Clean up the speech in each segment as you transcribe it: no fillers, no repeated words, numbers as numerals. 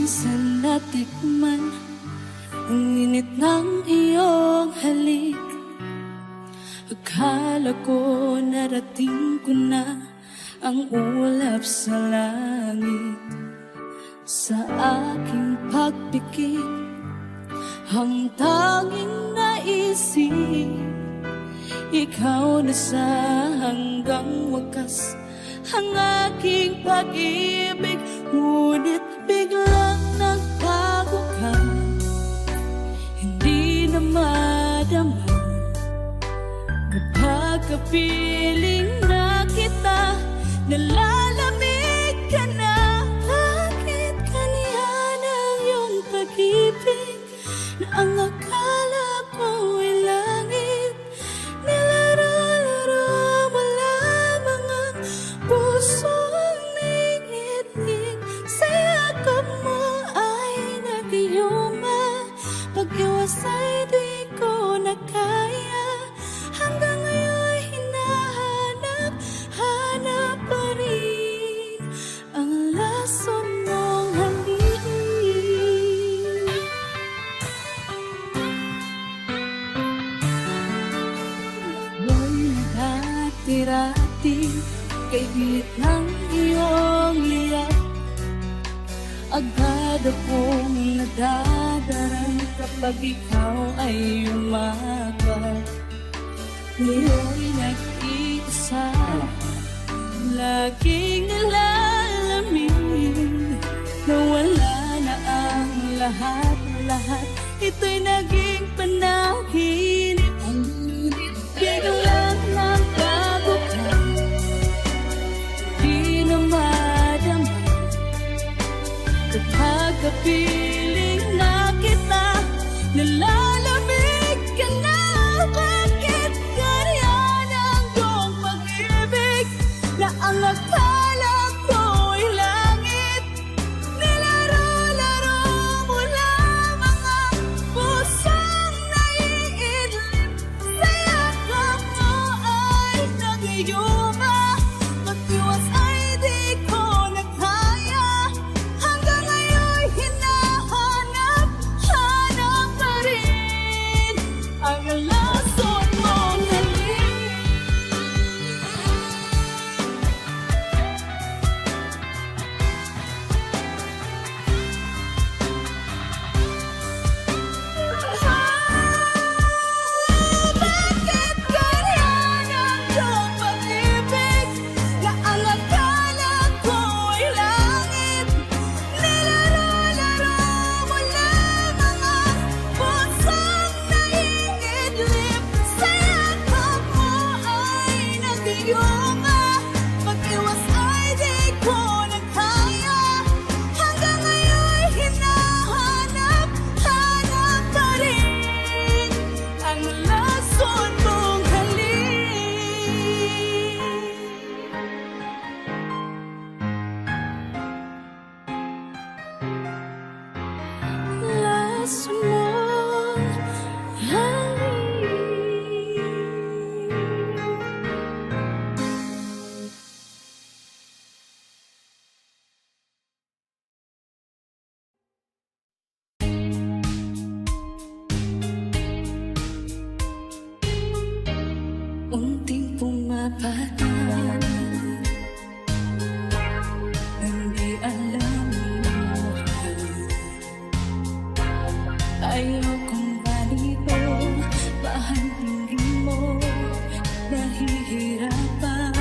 minsan natikman ang init ng iyong halik. Akala ko narating ko na ang ulap sa langit. Sa aking pagpikit, ang tanging naisip, ikaw na sa hanggang wakas ang aking pag-ibig. Ngunit biglang nagbago ka, hindi na madama. Kapag kapiling na kita, nalalamig ka na. Bakit kaniyan ang iyong pag-ibig na ang akala ko ay langit? Nilaro-laro mo lamang ang pusong ningit-ngit. Sa yakap mo ay nag-iuma, pag-iwas ay di ko na kaya. Hanggang ngayon hinahanap pa rin ang lason mong halik. Ako'y naghatirati kay bilit ng iyong liyak. Agad akong nadadaran kapag ikaw ay umagat. Ngayo'y nag-iisa, laging nalalamin na wala na ang lahat-lahat. Ito'y naging panaginip. Biglang nagbago ka, di na madama. Kapag kapiling na kita, nalalamig ka na. Bakit ganyan ang iyong pag-ibig na ang akala ko'y langit? Nilaro-laro mo lamang ang pusong naiidlip. Sa yakap mo ay nag-iuma, mag-iwas ay di ko na kaya. Hanggang ngayon hinahanap pa rin ang lason mong halik. Bakit ganyan ang iyong pag-ibig na ang akala ko'y langit? Nilaro-laro mo lamang ang pusong naiidlip. Sa yakap mo ay nag-iuma, pag-iwas ay di ko na kaya. Hanggang ngayon hinahanap pa rin ang lason mong halik. Lason mong halik. Unting pumapatay nang di alam mo. Ayokong ganito, pahantingin mo. Nahihirapan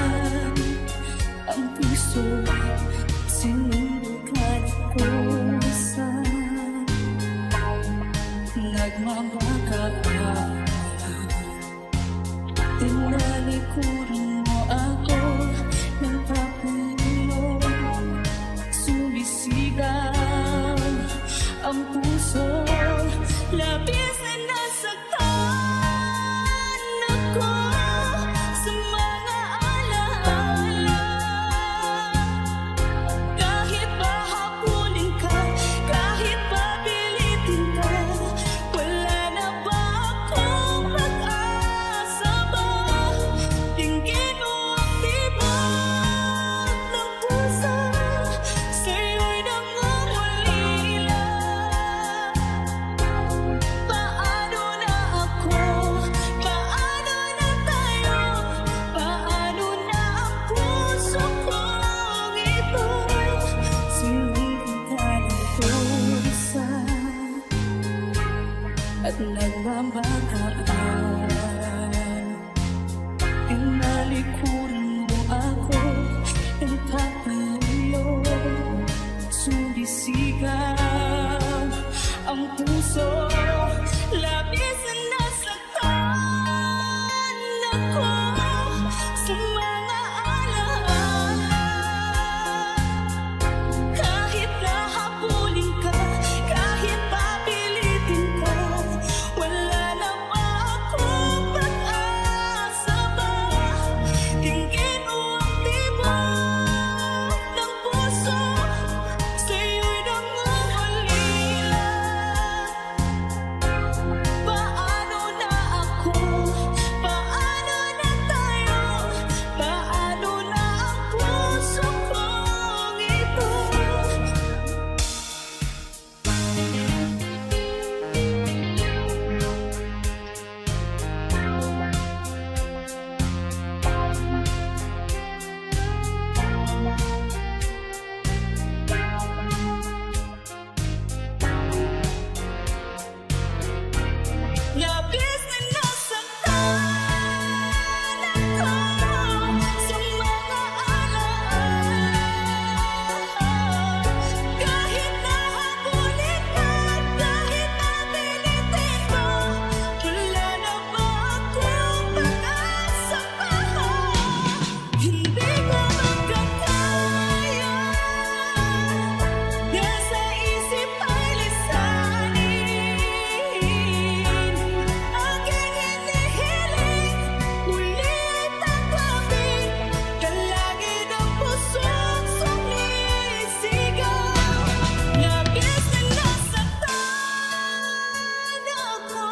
ang puso, sinubukan ko sa nagmamaka. Tinalikuran mo ako ako sa mga alaala. Kahit nahabulin ka, kahit papilitin ka, wala na ba akong pag-asa ba? Tingin mo ang tibok ng puso, sa'yo'y nangungalila. Paano na ako? Paano na tayo? Paano na ang puso kong ito? Labis na nasaktan ako sa mga alaala. Kahit nahabulin ka, kahit napilitin mo, wala na ba akong pag-asa pa? Hindi ko magkakaya, nasa isip ay lisanin. Aking hinihiling, muli ay tanggapin, dalangin ng pusong sumisigaw. Labis na nasaktan ako.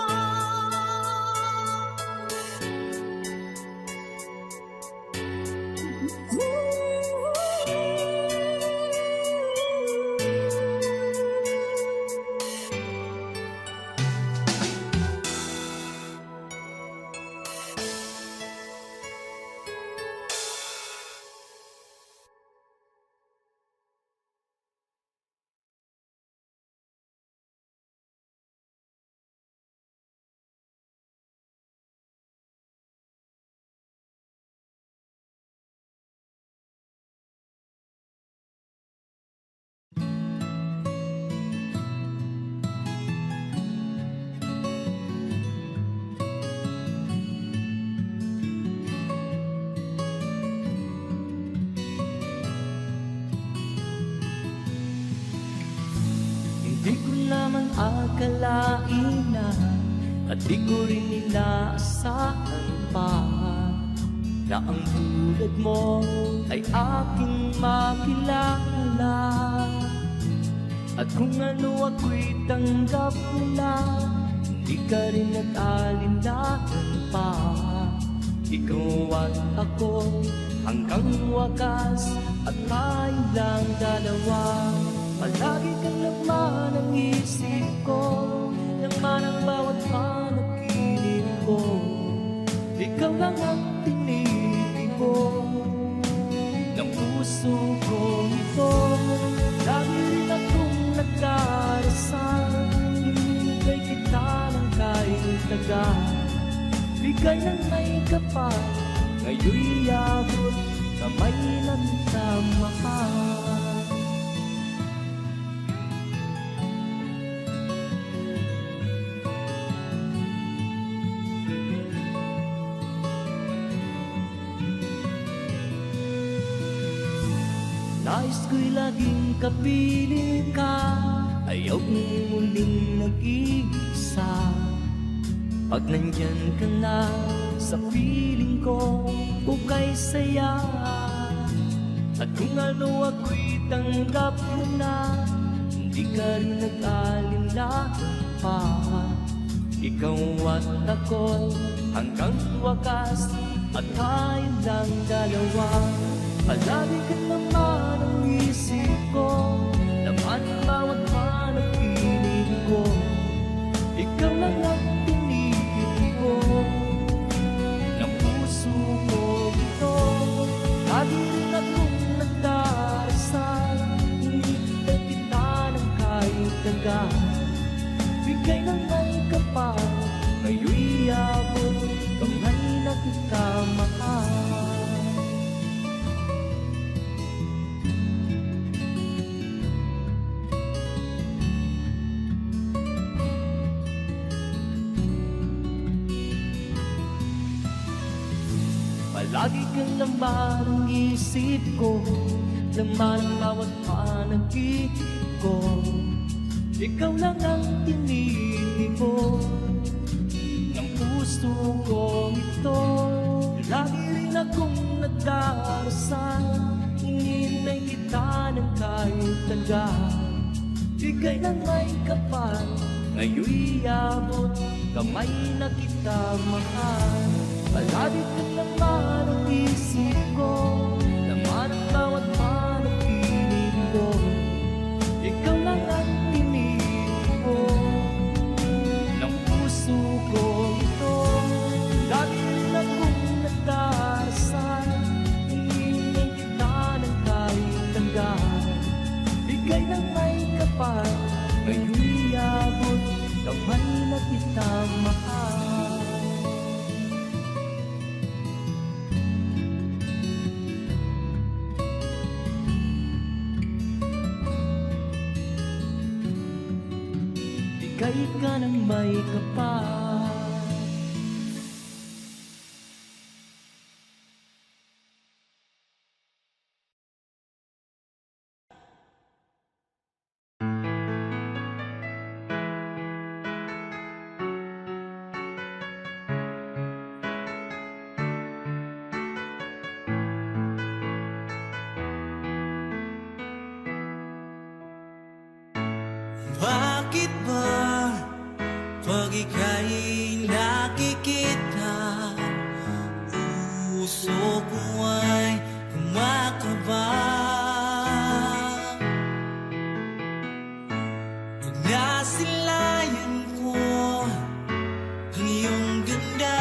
Hindi ko naman akalain at di ko rin inaasahan pa na ang tulad mo ay aking makilala. At kung ano ako'y tanggap mo na, hindi ka rin nag-alinlangan pa. Ikaw at ako hanggang wakas, at tayo lang dalawa. Palagi kang laman ang isip ko, laman ang bawat panaginip ko. Ikaw lang ang tinitibo ng puso ko ito. Lagi rin akong nagdarasal, hinihintay kita ng kahit tagal. Bigay ng may kapal, ngayon'y abot kamay na kita mahal. Nais ko'y laging kapiling ka, ayaw kong muling nag-iisa. Pag nandyan ka na sa piling ko, ukay saya. At kung ano ako'y tanggap mo na, hindi ka rin nag-alinlangan pa. Ikaw at ako hanggang wakas, at tayo lang dalawa. Palagi ka naman ang isip ko, laman ang bawat panaginip ko. Ikaw lang ang tinitibo ng puso ko ito. Lagi rin akong nagdarasal, hinihintay kita ng kahit tagal. Bigay ng may kapal, ngayon'y abot kamay na kita mahal. Palagi kang laman ng isip ko, laman ng bawat panaginip ko. Ikaw lang ang tinitibok ng puso ko ito. Lagi rin akong nagdarasal, hinihintay kita ng kahit tagal. Bigay ng may kapal, ngayon'y abot, kamay na kita mahal. Palagi ka naman ang isip ko, laman ang bawat panaginip ko. Ikaw lang ang tinitibok ng puso ko ito. Lagi rin akong nagdarasal, hinihintay kita ng kahit tagal. Bigay ng may kapal, ngayon'y abot, kamay na kita mahal. Bigay ka ng may kapal. Bakit ba pag ika'y nakikita, puso ko ay kumakaba? Pag nasilayan ko ang iyong ganda,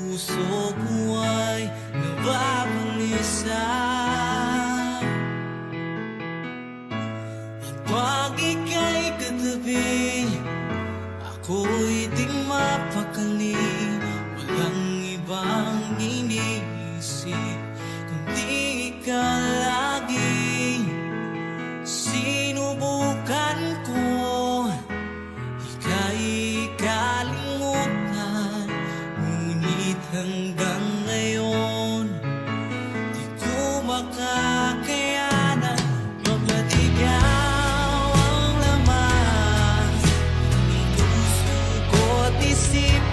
puso ko ay nababalisa. Pag ika'y katabi, ako'y di mapakali. Walang ibang iniisip kundi ikaw lagi. Sinubukan ko ika'y kalimutan, ngunit hanggang ngayon di ko makakayanan. Baga't ikaw ang laman ng puso ko't isip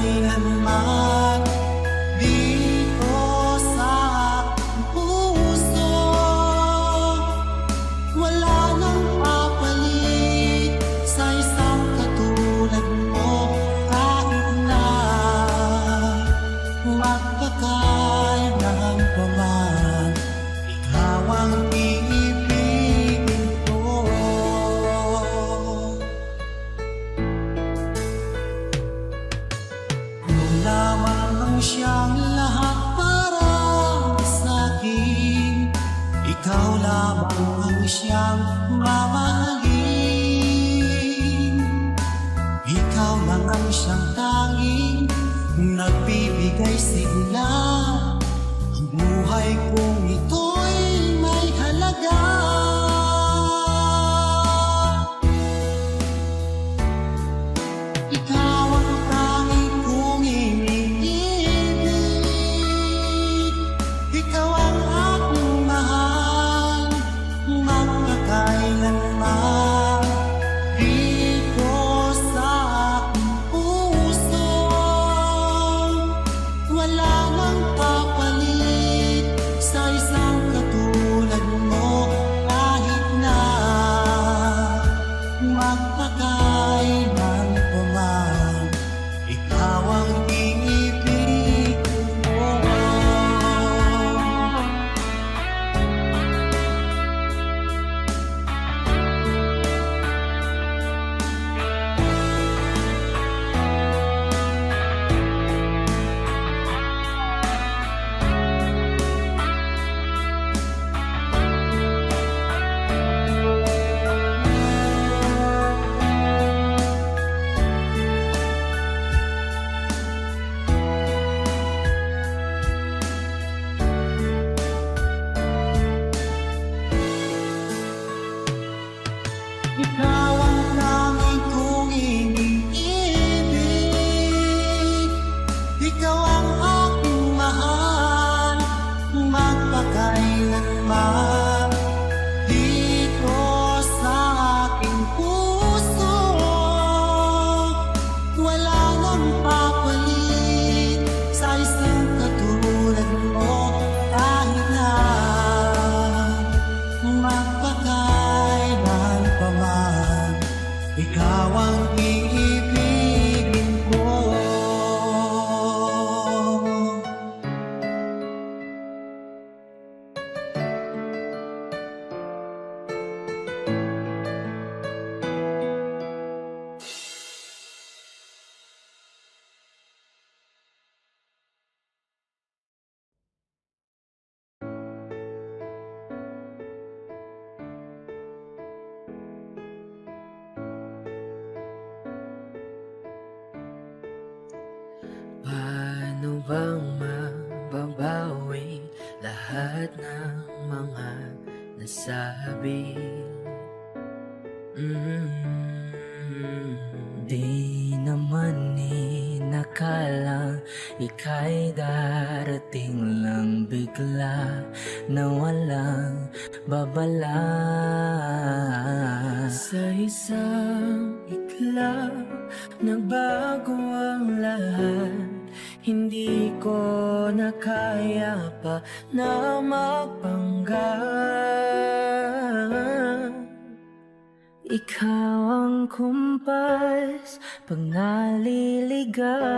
kailanman dito sa puso. Wala nang papalit sa isang katulad mo kahit na magpakailan pa man. Ikaw ang iibigin ko. Kung lamang ang siyang lahat para sa'kin, ikaw lamang ang siyang mamahalin. Ikaw lang ang siyang tanging nagbibigay sigla. Ang buhay kong ito'y may halaga. Ikaw ang tanging kong iniibig. Ikaw ang aking mahal, magpakailanman dito sa aking puso. Wala nang papalit sa isang katulad mo kahit na magpakailan pa man. Ikaw ang iibigin ko. Ikaw ang tanging kong iniibig. Ikaw ang aking mahal, magpakailanman dito sa aking puso. Wala nang papalit sa isang katulad mo kahit na magpakailan pa man. Ikaw ang iibigin ko. Paano bang mababawi lahat ng mga nasabi? Di naman inakalang ika'y darating lang bigla na walang babala. Sa isang iglap, nagbago ang lahat. Hindi ko na kaya pa na magpanggap. Ikaw ang kumpas pag naliligaw.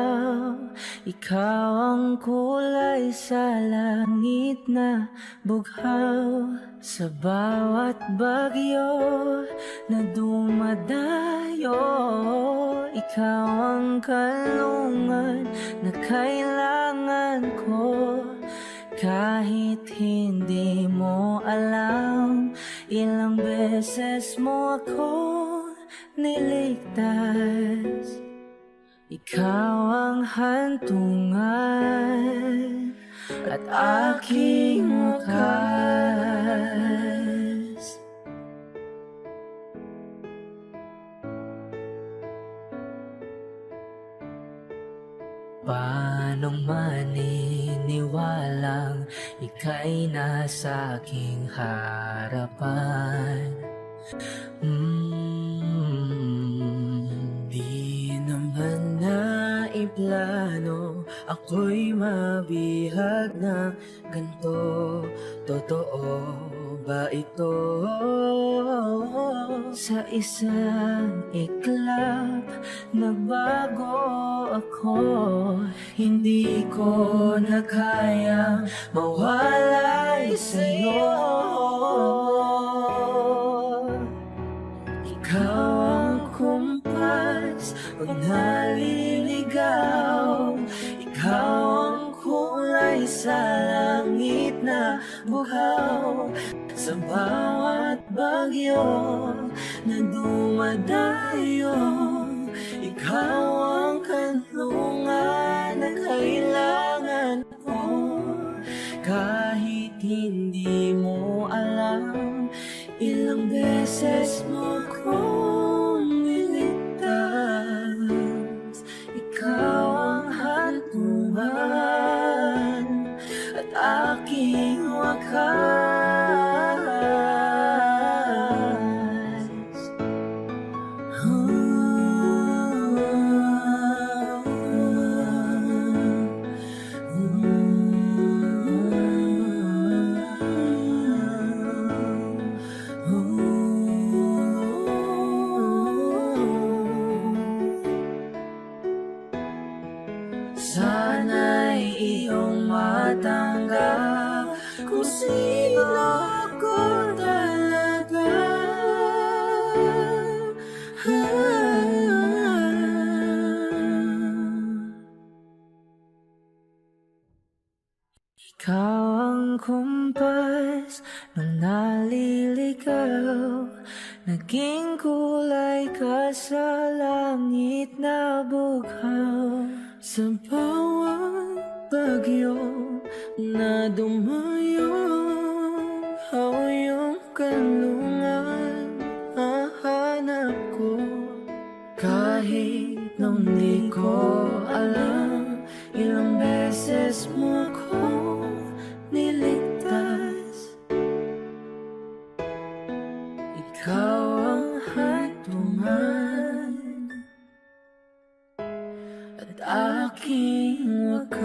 Ikaw ang kulay sa langit na bughaw. Sa bawat bagyo na dumadayo, ikaw ang kalungan na kailangan ko. Kahit hindi mo alam, ilang beses mo ako niligtas. Ikaw ang hantungan at aking wakas. Paano maniniwalang ika'y nasa aking harapan? Di naman na may plano, ako'y mabihag ng ganito. Totoo ba ito? Sa isang iklap, nagbago ako. Hindi ko na kayang mawalay sa'yo. Ikaw ang kumpas pag naliligaw. Ikaw ang kulay sa langit na buhaw. Sa bawat bagyo na dumadayo, ikaw ang kanlungan na kailangan ko. Kahit hindi mo alam, ilang beses mo kong niligtas. Ikaw ang hantungan at aking wakas. Sana'y iyong matanggap kung sino ako talaga. Ikaw ang kumpas nung naliligaw. Naging kulay ka sa langit na bughaw. Sa bawat bagyo na dumayo, ikaw yung kanlungan hahanap ko. Kahit nung di ko alam, ilang beses mo ko niligtas. Ikaw ang hantungan at aking wakas.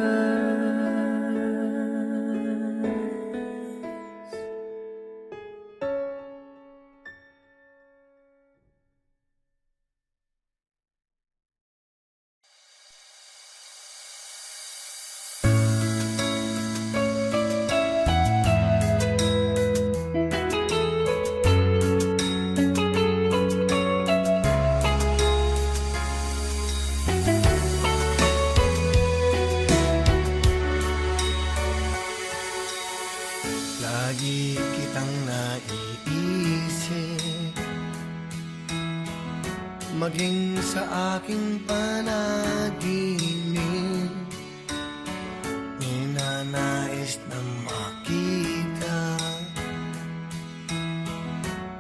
Lagi kitang naiisip, maging sa aking panaginip. Ninanais na makita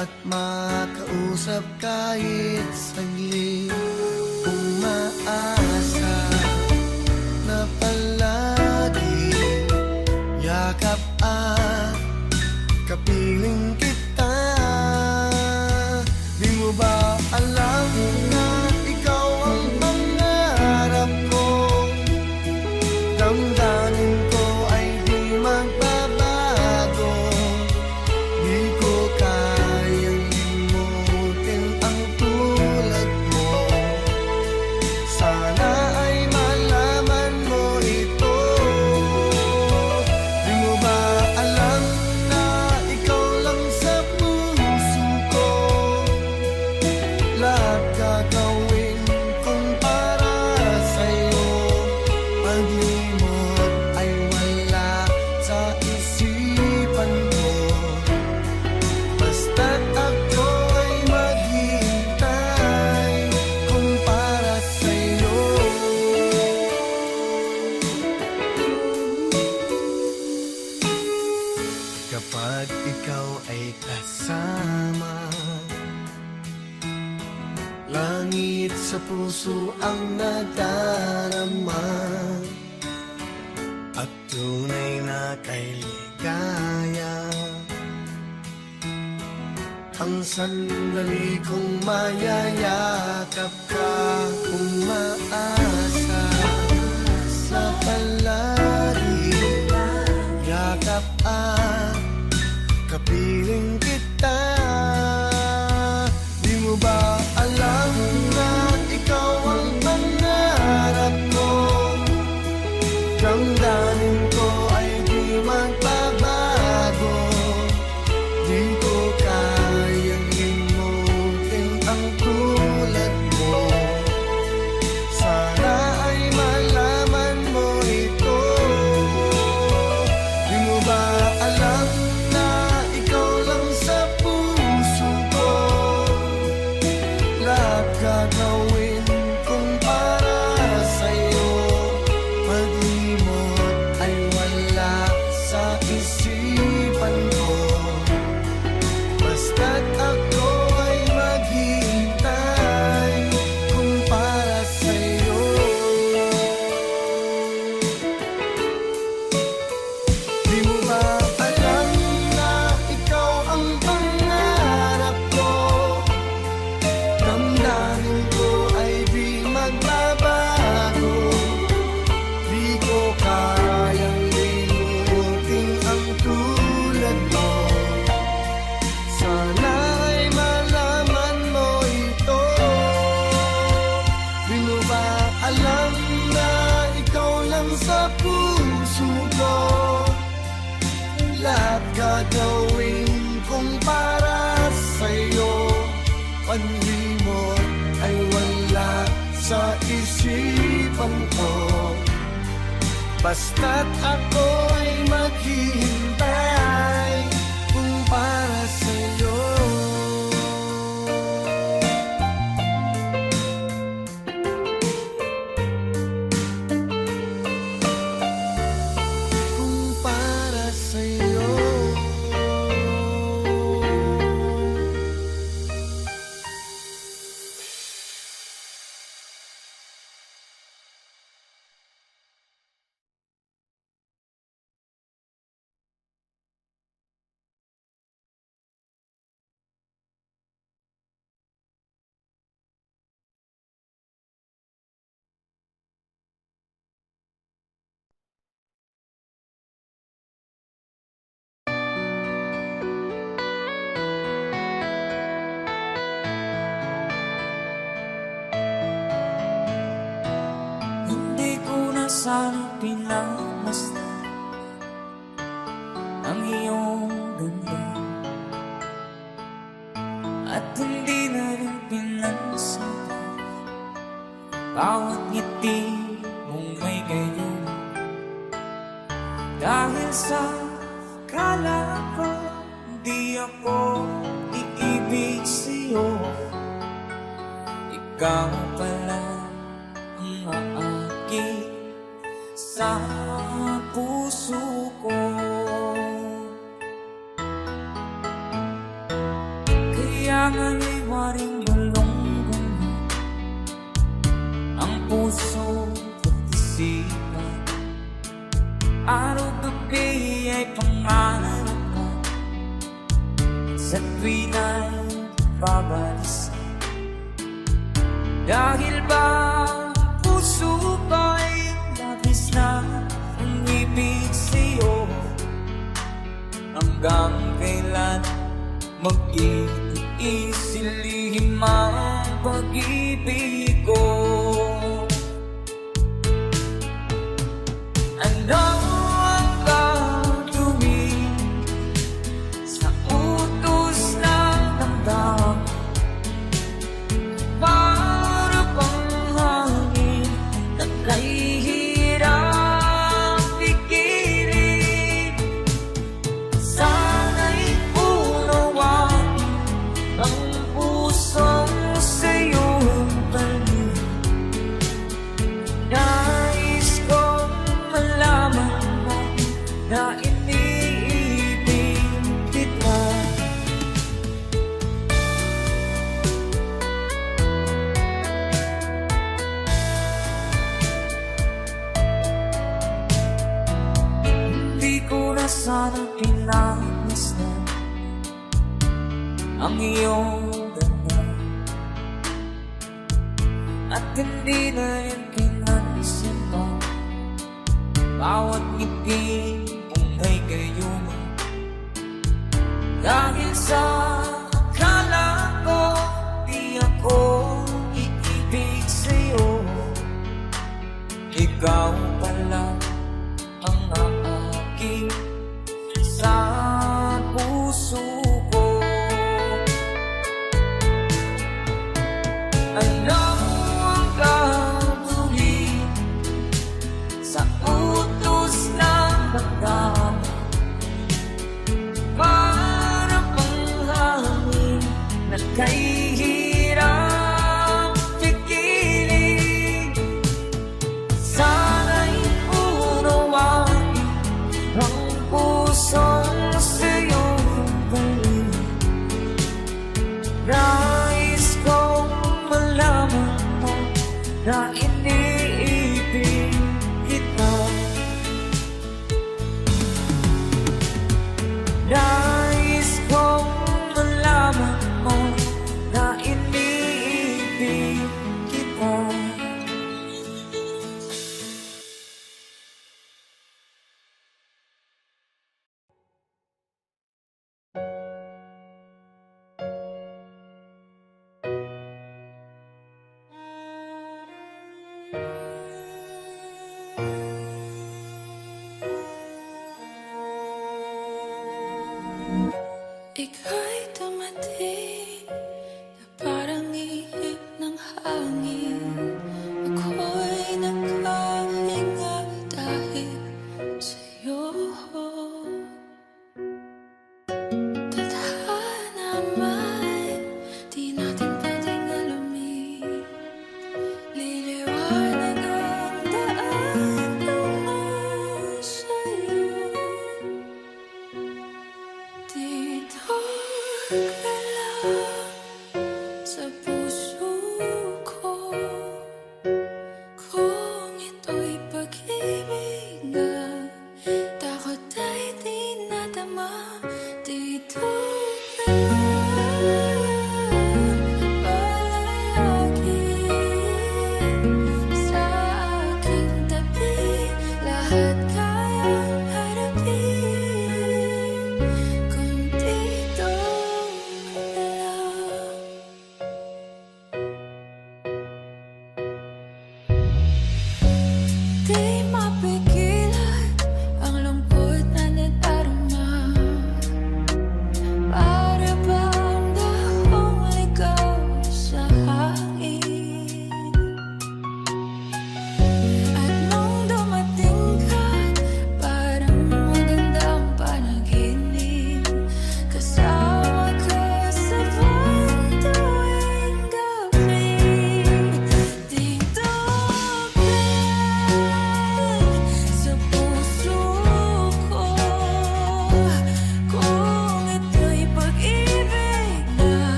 at makausap kahit saglit. Umaasa na palagi yakap at kapiling kita. Di mo ba alam na ikaw ang pangarap ko? Damdamin ko ay di magbabago. Di ko kayang limutin ang tulad mo. Sana ay malaman mo ito. Di mo ba alam na ikaw lang sa puso ko? Lahat gagawin kong para sa'yo. Paglimot ay wala sa isipan ko. Basta't ako ay maghihintay kung para sa'yo. Kapag ikaw ay kasama, langit sa puso ang nadarama at tunay na kay ligaya. Ang sandali kong mayayakap ka, umaasa gagawin kong para sa'yo? Panwi mo ay wala sa isipan ko, basta't ako ay maghihintay kung para sa'yo. Kung para sa'yo. Hindi ko na sana pinamasdan ang iyong ganda, at hindi na rin pinansin bawat ngiti mong may gayon. Dahil sa kala ko di ako iibig sa'yo, ikaw pala ang aakit sa puso ko. Kaya nga'y waring balong ang puso at isipan. Araw-gabi ay pangarap ko, sa tuwin ay babalisan. Dahil ba ang puso ko'y labis na umibig sa'yo, hanggang kailan mag-iisilihim ang pag-ibig ko? Ano ang gagawin sa utos ng damdamin? Para bang hangin na kahihirap pigilan? Sana'y unawain ang pusong sa'yo'y balik. Nais kong malaman mo na iniibig kita. Hindi ko na sana pinamasdan ang iyong ganda, at hindi na rin pinansin mo bawat ngiti mong may gayuma. Dahil sa akala ko di ako iibig sa'yo, ikaw pala ang aakit sa puso ko. Ano ang gagawin sa utos ng damdamin? Para bang hangin na kahihirap pigilan? Sana'y unawain ang pusong sa'yo'y balik. Nais kong malaman mo na iniibig kita. Nais kong malaman mo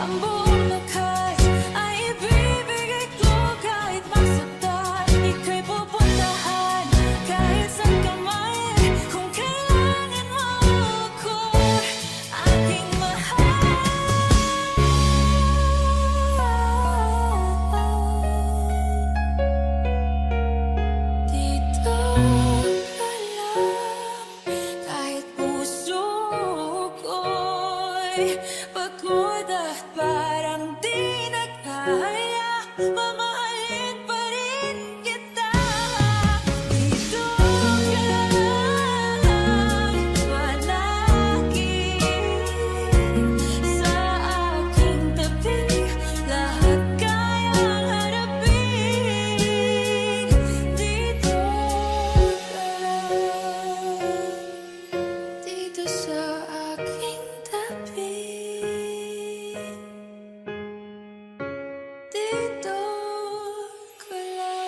Ang buong lakas ay ibibigay ko kahit masaktan. Ika'y pupuntahan kahit saan ka man. Kung kailangan mo ako, aking mahal. Dito ka lang, kahit puso ko'y pagod at parang di na kaya. Mamahalin pa rin kita. Dito ka lang, palagi sa aking tabi. Lahat kayang harapin. Dito ka lang, dito sa aking tabi. Dito ka lang.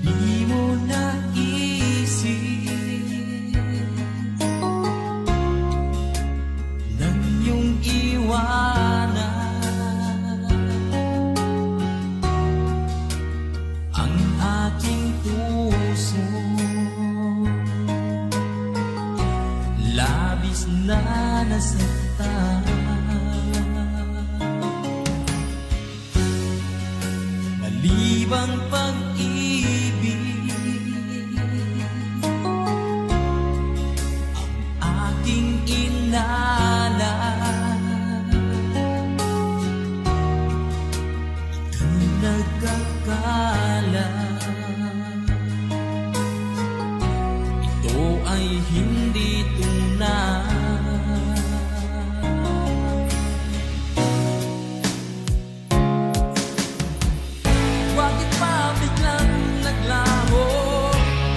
Di mo naisip nang iyong iwanan ang aking puso. Labis na nasaktan. Malibang pag-ibig ang aking inalan. Ika'y nagkakala ito ay hindi tunay. Bakit pa biglang naglaho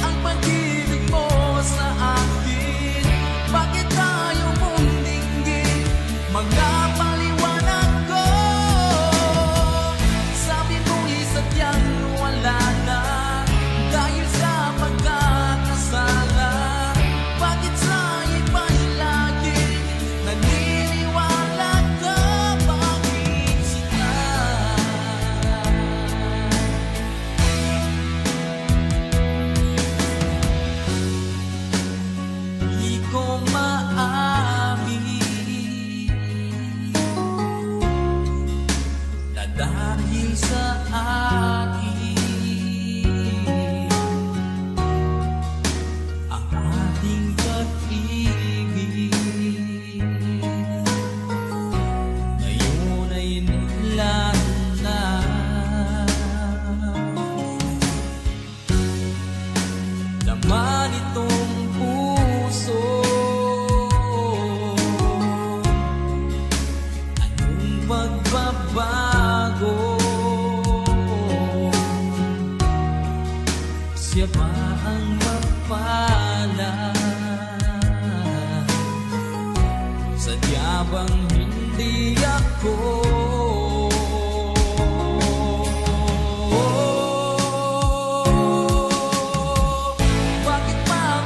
ang pag-ibig mo sa akin? Bakit tayo mong dinggin mga paliwanag ko? Sabi mo'y sadyang wala na dahil sa pagkakasala. Bakit sa iba'y laging naniniwala ka? Bakit sila? Di ko maamin na dahil sa akin ang ating pag-ibig ngayon ay nilaan na. Laman itong puso, anong pagbabago? Siya ba ang mapala? Sadya bang hindi ako? Bakit pa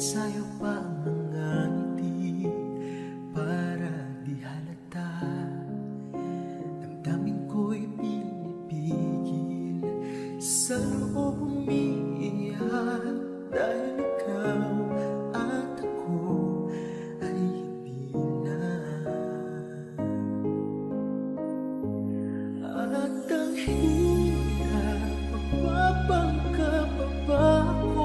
Sa'yo pa ang mga ngiti para di halata. Damdamin ko'y pinipigil, sa loob umiiyak dahil ikaw at ako ay hindi na. At ang hirap, mapapangkap pa ako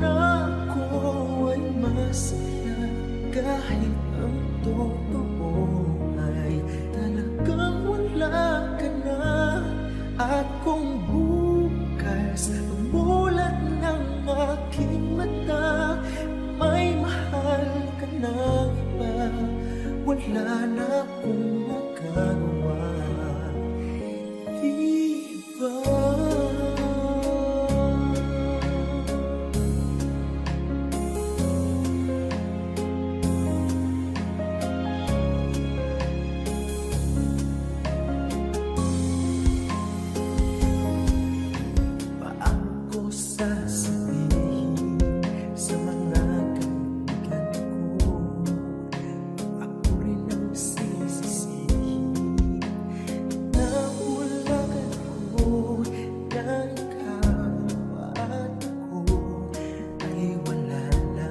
na ako ay masaya kahit ang totoo ay talagang wala ka na. At kung bukas umulat ng aking mata, may mahal ka na iba, wala na akong magagawa. Diba? Paano ko sasabihin sa mga kaibigan ko, ako rin ang sisisihin na ulagan ko na ikaw at ako ay wala na.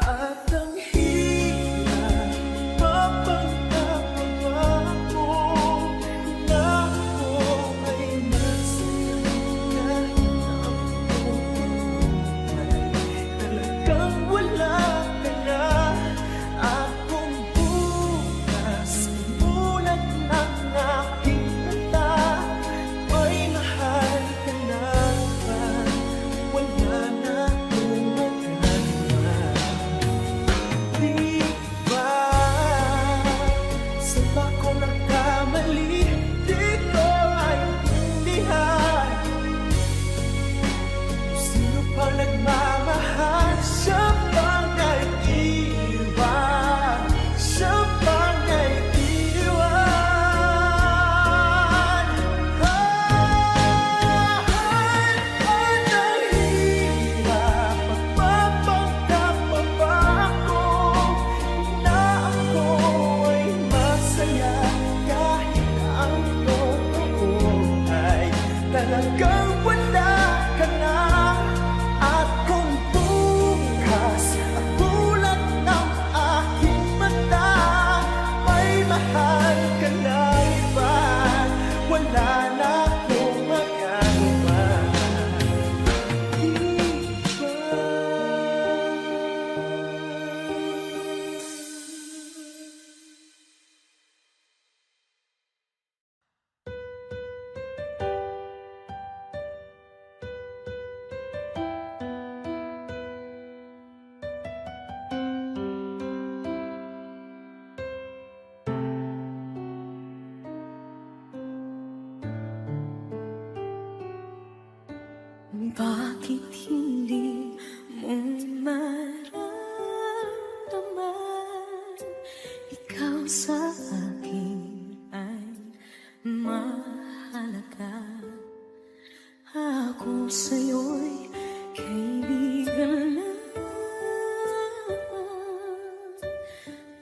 At ang hirap, mapagkakaba ko na ako ay masaya kahit ang totoo ay talagang wala ka na. At kung bukas umulat ng aking mata, may mahal ka na ba, wala na akong magagawa. Diba? Saan ba ako nagkamali? Di ko maintindihan. Kung sino pa nagmamahal, siya pa nag-iwan, siya pa nag-iwan. Ang hirap, magpapagkapaba ako na ako ay masaya kahit ang totoo ay talagang wala ka na. At kung bukas ang bulat ng aking mata, may mahal ka na iba, wala na akong magagawa. Bakit hindi mo maramdaman ikaw sa akin ay mahalaga? Ako sa'yo'y kaibigan lang.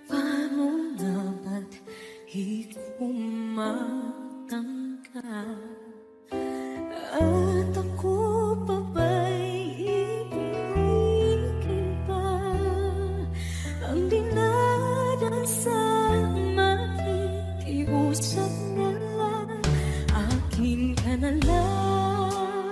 Paano nga ba't ikaw matangkad? At ako pa ba'y ibigin pa? Ang dinadasal makikiusap na lang. Akin ka na lang,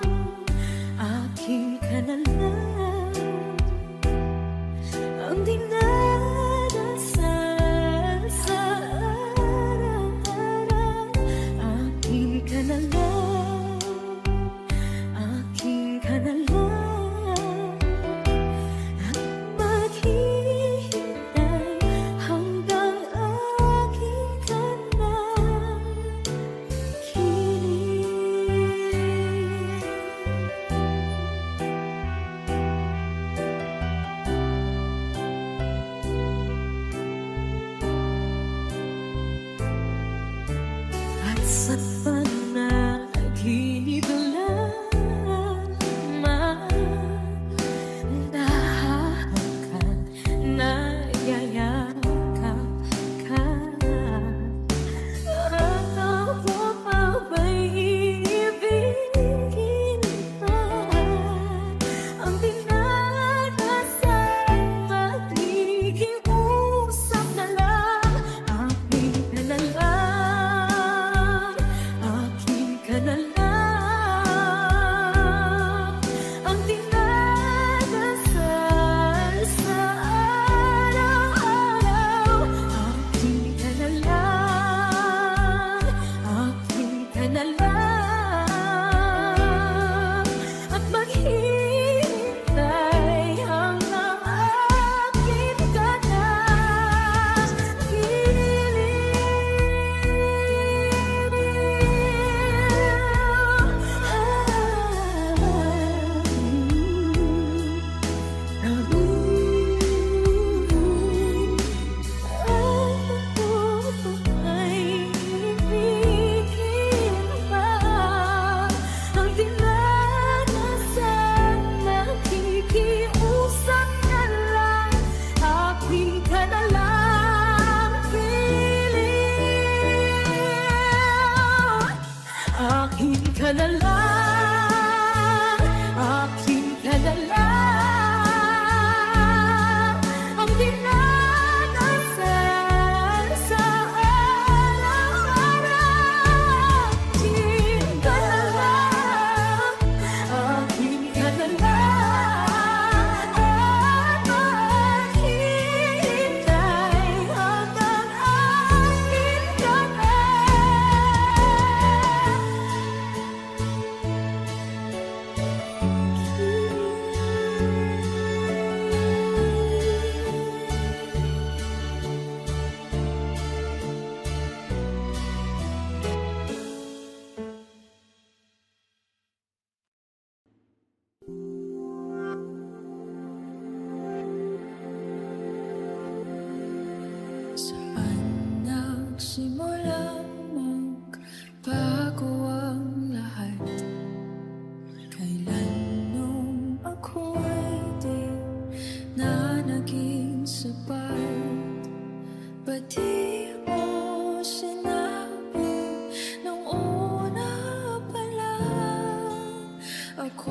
Ako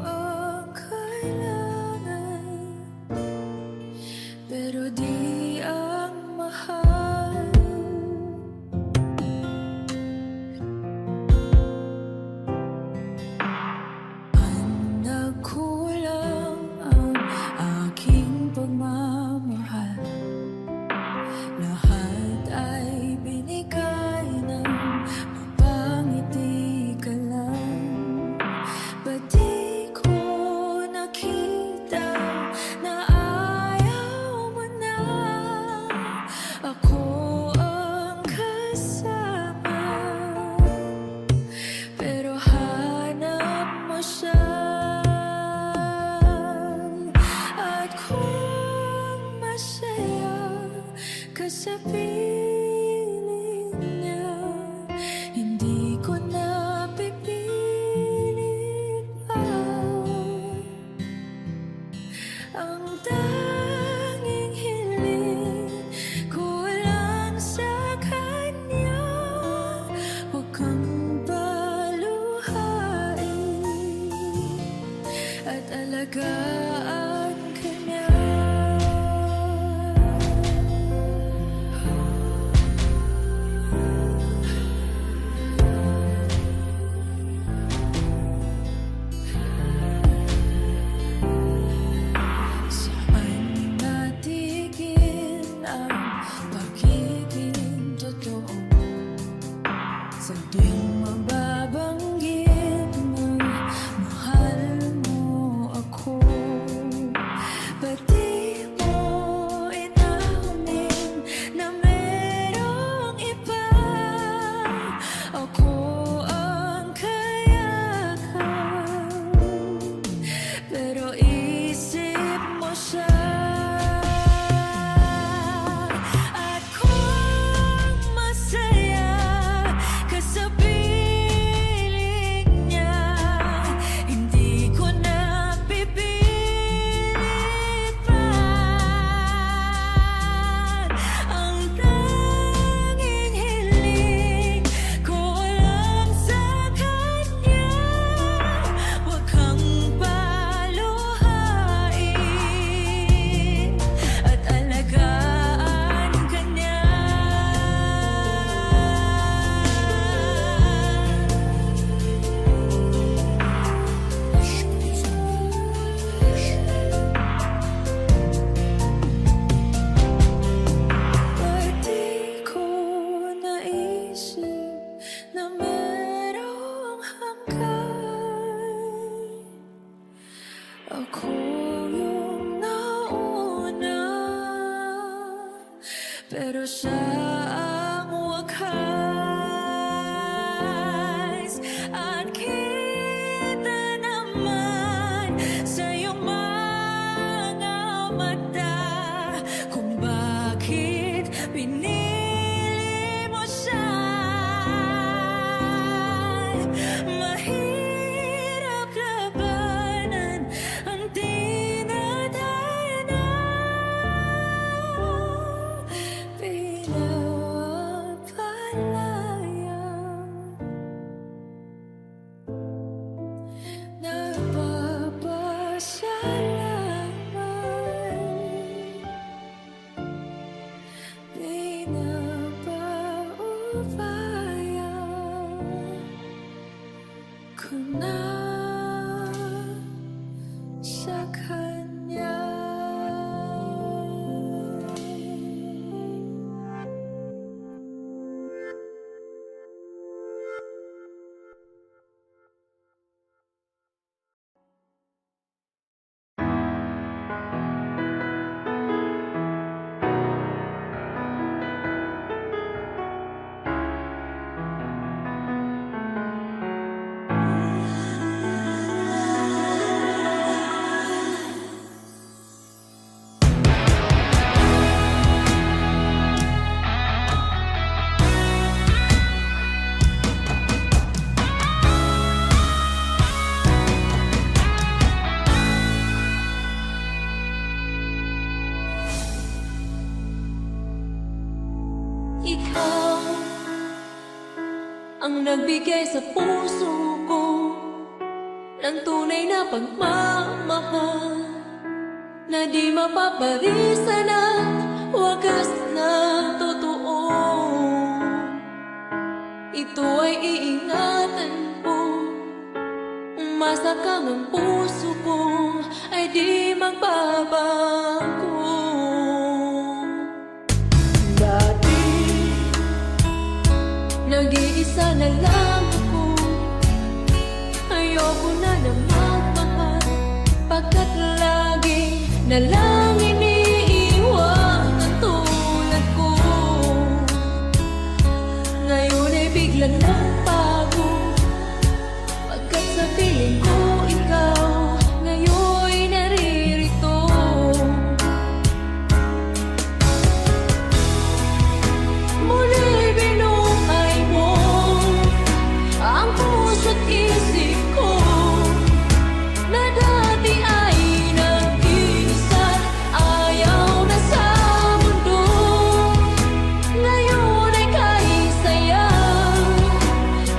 ang kailangan, pero di ang mahal. Ang nagkulang ang aking pagmamahal. Lahat ay binigay ng mapangiti ka lang. Ba't di ko nakita na ayaw mo na? Ako ang kasama, pero hanap mo siya. At kung masaya ka sa piling niya, hindi ko na pipilit pa. Ang tanging hiling ko lang sa kanya, huwag kang paluhain at alagaan ka niya. Saan natigil ang pagiging totoo? Sa tuwing mababanggit ng mahal mo ako, ba't di mo inamin na merong iba? Ako ang kayakap, pero isip mo siya. At kung masaya ka sa piling niya, hindi ko na pipilit pa. Ang tanging hiling ko lang sa kanya, huwag kang paluhain at alagaan ka niya. Ba't di ko naisip na merong hanggan? Ako yung nauna, pero siya ang wakas. At kita naman sa iyong mga mata kung bakit pinili mo siya. Mahirap labanan ang dinadaanan. ang nagbigay sa puso ko ng ng tunay na pagmamahal na di mapaparisan at wagas na totoo. Ito ay iingatan ko, umasa kang ang puso ko ay di magbabago. Dati, nag-iisa na lang ako, ayoko na na magmahal, pagkat lagi na lang iniiwan ang tulad ko. Ngayon ay bigla lang bago, pagkat sa piling ko ikaw ngayon'y naririto. Muli binuhay mo ang puso't isip ko na dati ay nag-iisa, ayaw na sa mundo. Ngayon ay kaisaya,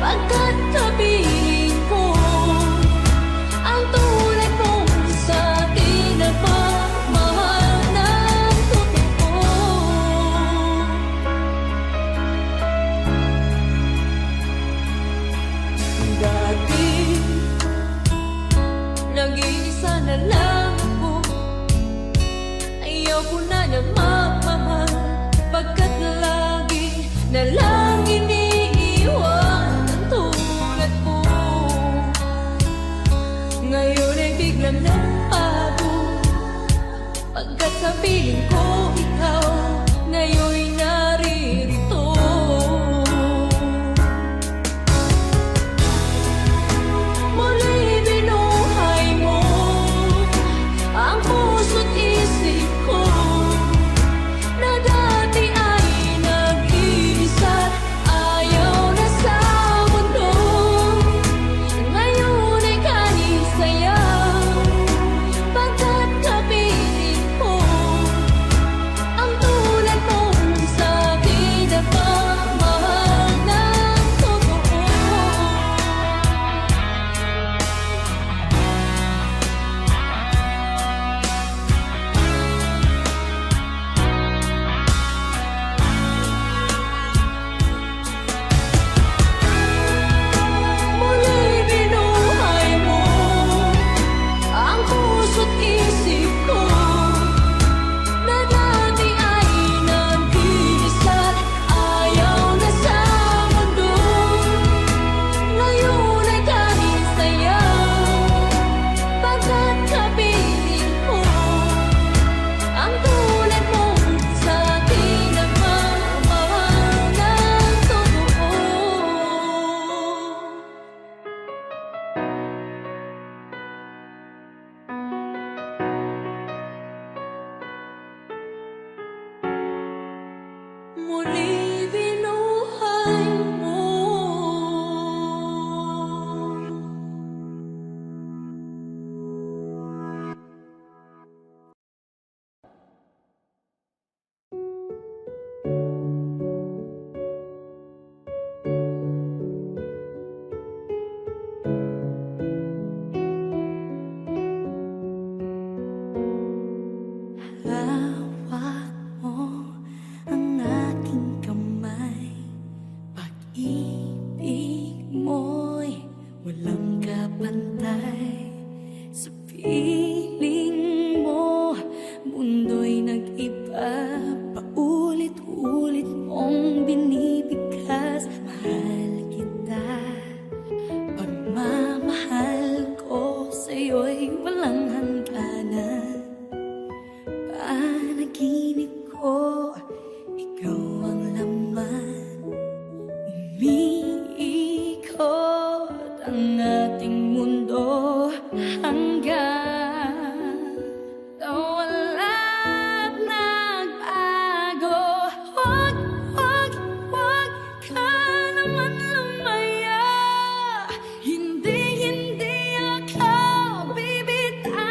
pagkat kapiling ko ang tulad mong sa akin na pagmahal ng totoo. Dati, nag-iisa na lang ako, ayaw ko na na magmahal, pagkat lagi na lang iniiwan ang tulad ko. Ngayon ay biglang nagbago, pagkat sa piling ko ikaw ngayon'y naririto. Muli binuhay mo ang puso't isip ko na dati ay nag-iisa, ayaw na sa mundo. Ngayon ay kanisaya, pagkat kapiling ko ang tulad mong sa akin na pagmahal ng totoo. Muli binuhay mo ang puso't isip ko na dati ay nag-iisa, ayaw na sa mundo. Ngayon ay kanisaya, pagkat kapiling ko ang tulad mong sa akin na pagmamahal ng totoo. Muli binuhay mo. Hawak mo ang aking kamay, pag-ibig mo'y walang kapantay. Sa piling mo, mundo'y nag-iba, paulit-ulit mong binibigkas. Mahal kita, pagmamahal ko sa'yo'y walang hangganan. Panaginip ko, ikaw ang laman. Umiikot ang ating mundo hanggang walang nagbago. Huwag, huwag, huwag ka naman lumaya. Hindi, hindi ako bibitaw.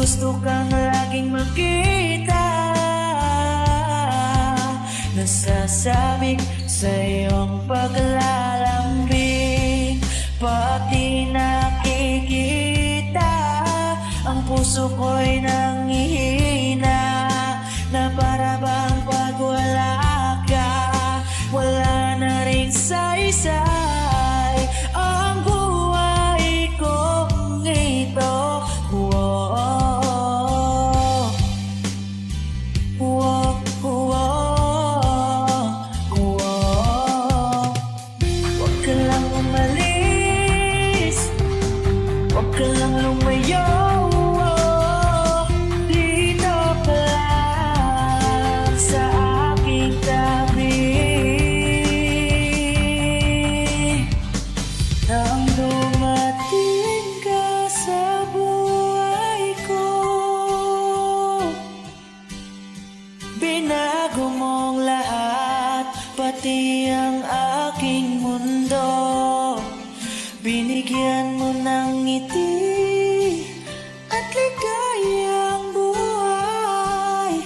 gusto kang laging makita. Nasasabik sa iyong paglalambing, pati nakikita ang puso ko'y nangihina, na para bang pag wala ka, wala na rin saysay ang buhay kong ito. Whoa, whoa, whoa, whoa. Huwag ka lang umalis, huwag ka lang lumayo. Dito ka lang sa aking tabi. Nang dumating ka sa buhay ko, binago mong lahat, pati ang aking mundo. Binigyan mo ng ngiti at ligayang buhay.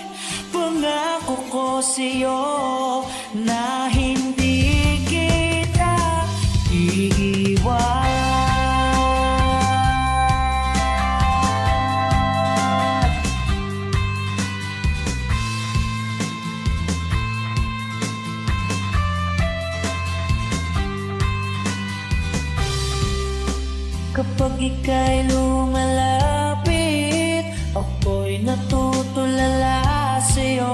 Pangako ko sa'yo na hindi kita iiwan. Kapag ika'y lumalapit, ako'y natutulala sa'yo.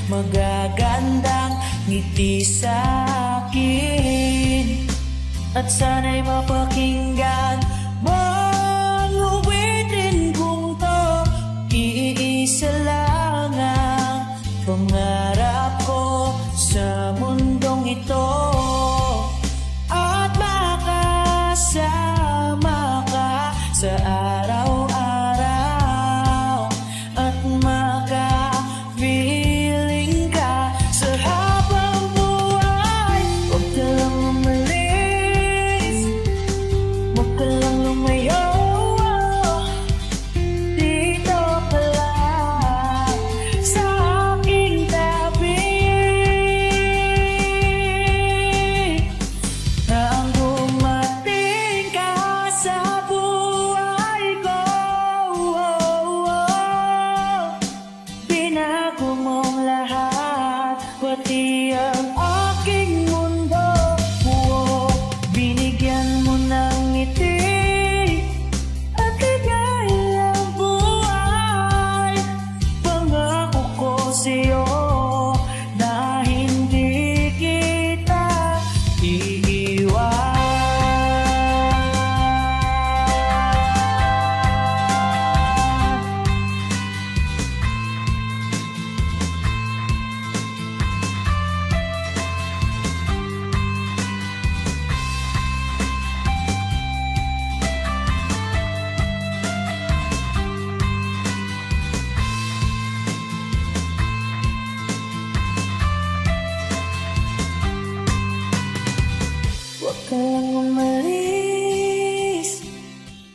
Magagandang ngiti sa'kin, at sana'y mapakinggan mong uwitin kong to. Iisa lang ang pangarap ko sa mundong ito, at makasama ka sa araw-araw, at maka-feeling ka sa habang buhay. Huwag ka lang umalis, huwag ka lang lumayo. Dito ka lang sa aking tabi. Nang dumating ka sa buhay ko, binago mong lahat, pati ang aking mundo. Binigyan mo ng ngiti at ligayang buhay. Pangako ko sa'yo na hindi kita iiwan. Huwag ka lang umalis,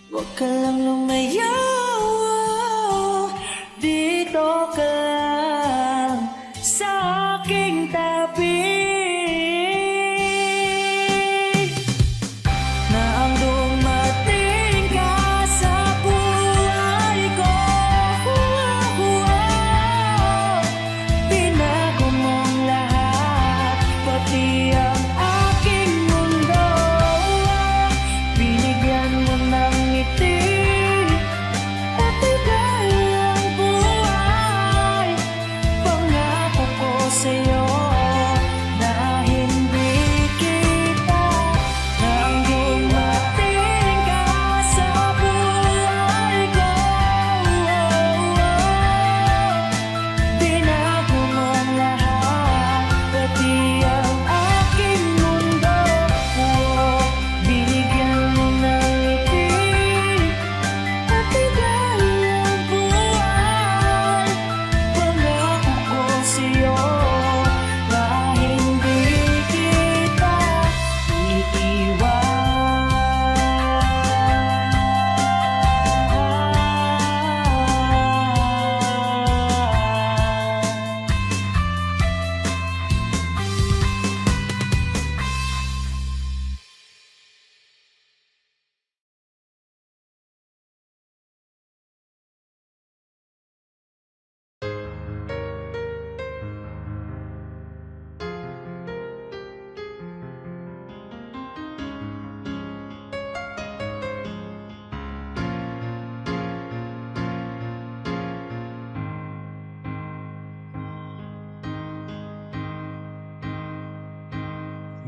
huwag ka lang lumayo. Dito ka lang sa aking tabi. Nang dumating ka sa buhay ko, binago mong lahat, pati ang aking mundo. Binigyan mo ng ngiti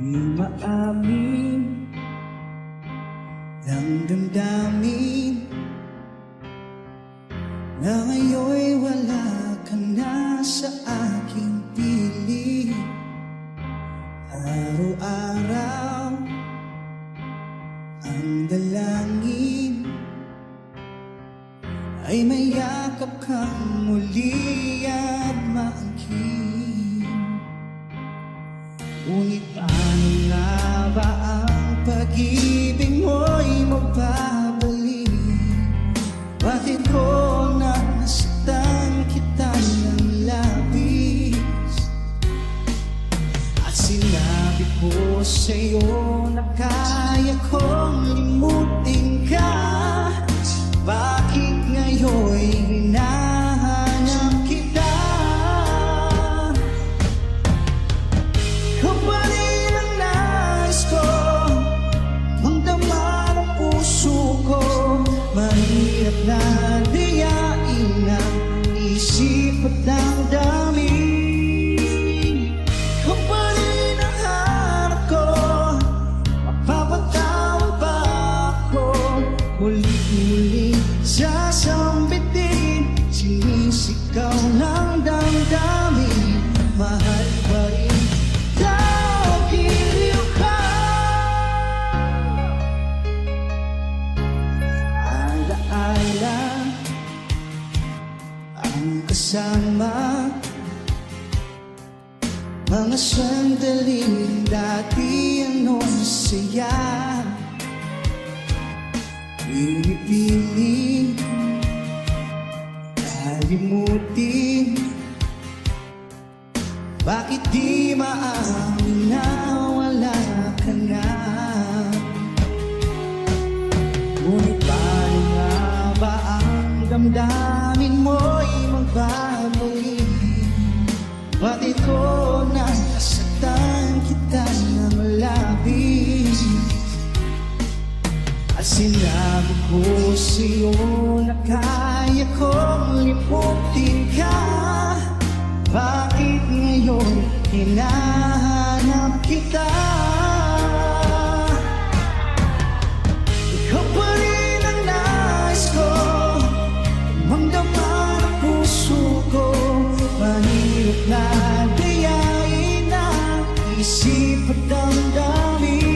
Di maamin ng damdamin na ngayon'y wala ka na sa aking piling. Araw-araw ang dalangin ay mayakap kang muli at maangkin. Ngunit paano nga ba ang pag-ibig mo'y magbabalik? Bakit ko nasaktan kita ng labis? At sinabi ko sa'yo na kaya kong limutin ka. Bakit ngayon'y hinahanap kita? Kapalit ang nais ko, magdama ng puso ko. Mahirap na dayain ang isip at damdamin. Kapalit ang hanap ko, mapapatawad ba ako? Muli-muli sasambitin, sinisigaw ng damdamin. Mahal pa rin daw giliw ka. Alaala ang kasama, mga sandaling dati ano saya. Pinipiling kalimutin, bakit di maamin na wala ka na? Ngunit paano nga ba ang damdamin mo'y magbabalik? Bakit ko nasaktan kita ng labis? At sinabi ko sa'yo na kaya kong limutin ka. Bakit ngayon hinahanap kita? Ikaw pa rin ang nais ko, magdama ng puso ko. Mahirap na dayain ang isip at damdamin.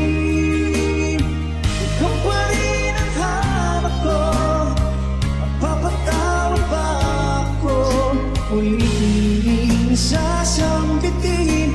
Ulit-ulit sasambitin,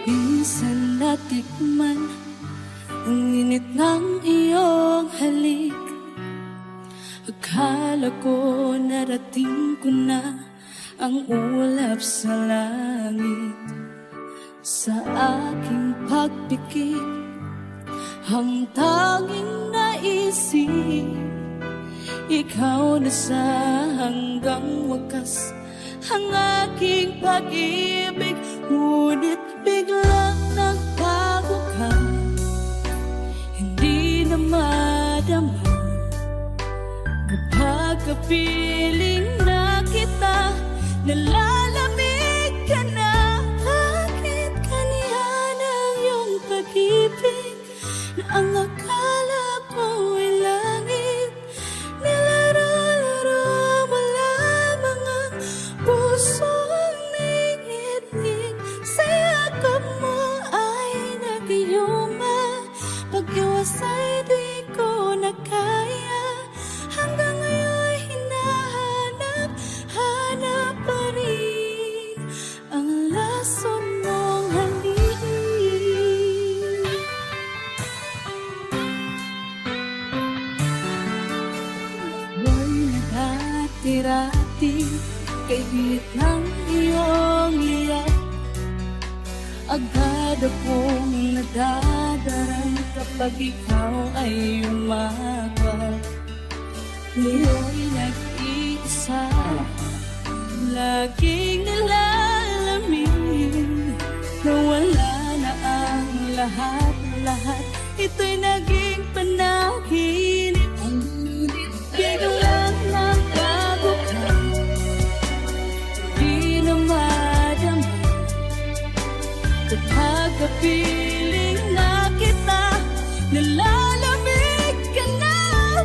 Minsan natikman ang init ng iyong halik. Akala ko narating ko na ang ulap sa langit. Sa aking pagpikit, ang tanging naisip, ikaw na sa hanggang wakas ang aking pag-ibig. Ngunit biglang nagbago ka, hindi na madama. Kapag kapiling na kita, nalalamig ka na. Bakit kanihan ang iyong pag-ibig na ang akala ko ay langit? Nilaro-laro mo lamang ang pusong ningit-ngit. Sa yakap mo ay nag-iuma, pag-iwas ay di ko na kaya. Hanggang ngayon hinahanap pa rin ang lason mong halik. Ako'y naghatirati kay bilit ng iyong liyak. Agad akong nadadaran kapag ikaw ay umakwat. Ngayon nag-iisa, laging nilalamin na wala na ang lahat-lahat. Ito'y naging panaginip. Biglang nagbago ka, di na madama. Kapag kapiling na kita, nalalamig ka na.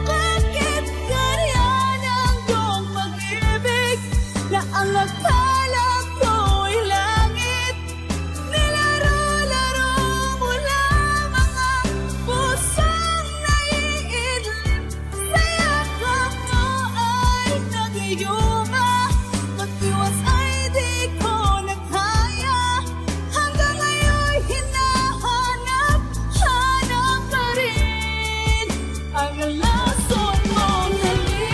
Bakit ganyan ang iyong pag-ibig na ang akala ko ay langit? Nilaro-laro mo lamang ang pusong naiidlip. Sa yakap mo ay nag-iuma, pag-iwas ay di ko na kaya. Hanggang ngayon hinahanap pa rin ang lason mong halik.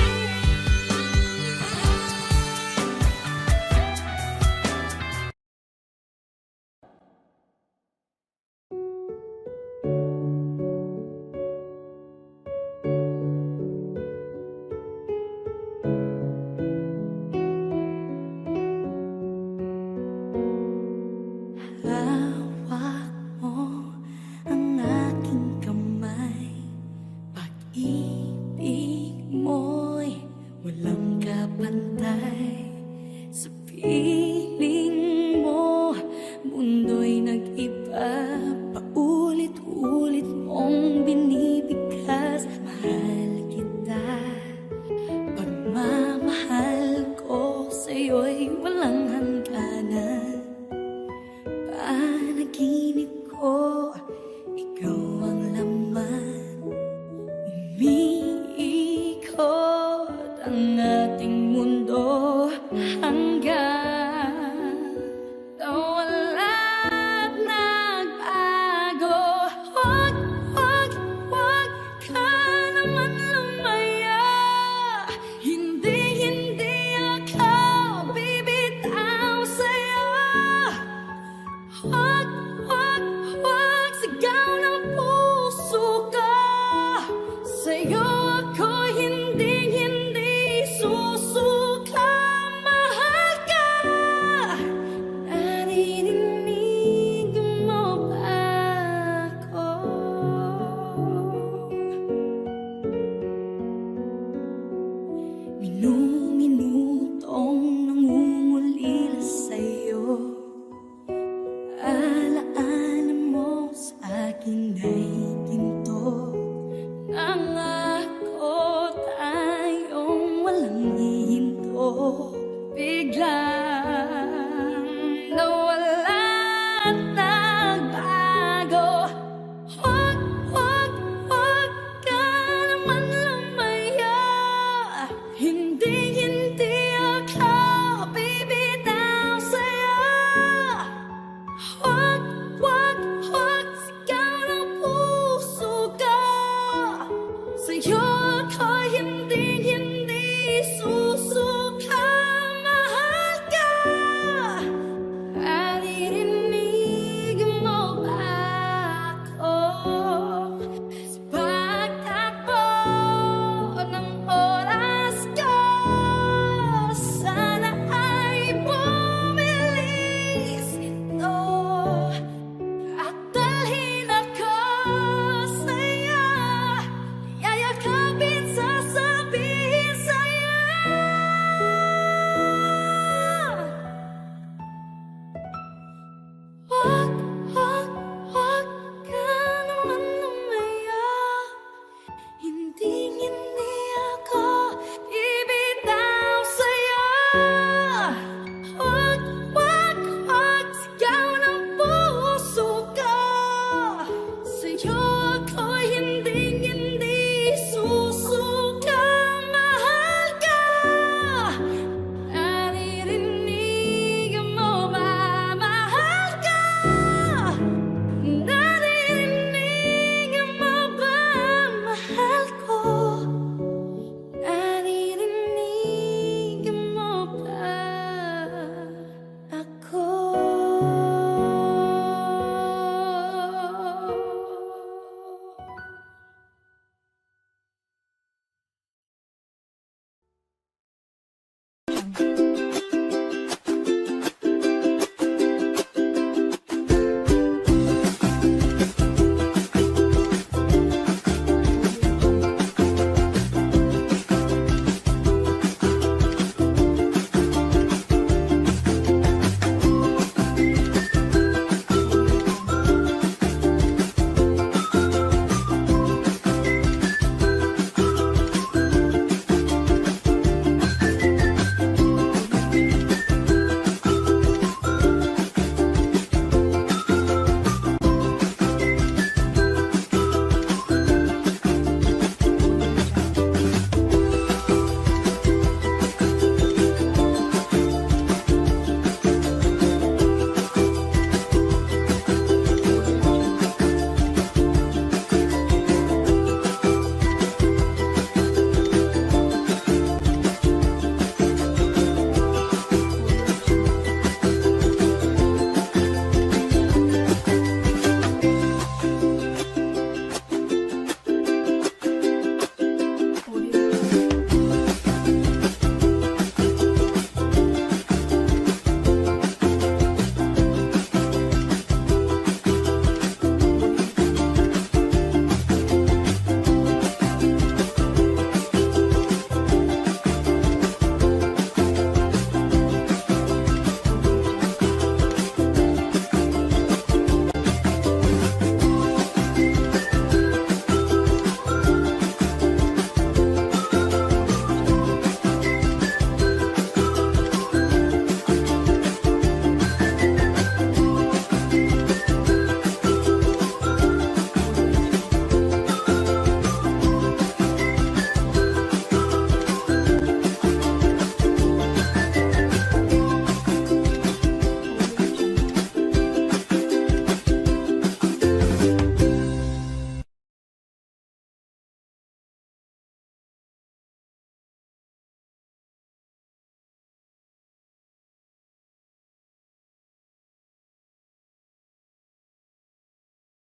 Hawak mo ang aking kamay, pag-ibig mo'y walang kapantay. Sa piling mo, mundo'y nag-iba, paulit-ulit mong binibigkas. Mahal kita, pagmamahal ko sa'yo'y walang hangganan. Panaginip ko, ikaw ang laman. Umiikot ang ating